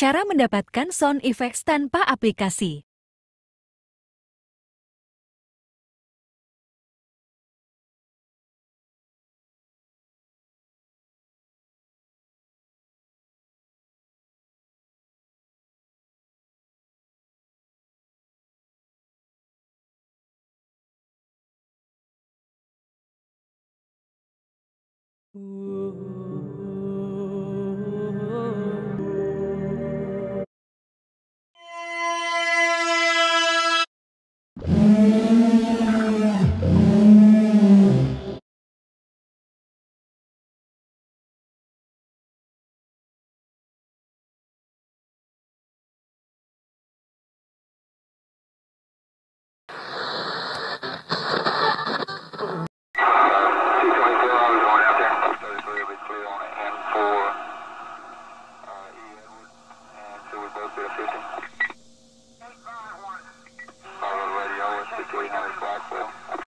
Cara mendapatkan sound effects tanpa aplikasi. Edward, and so we both did a 50.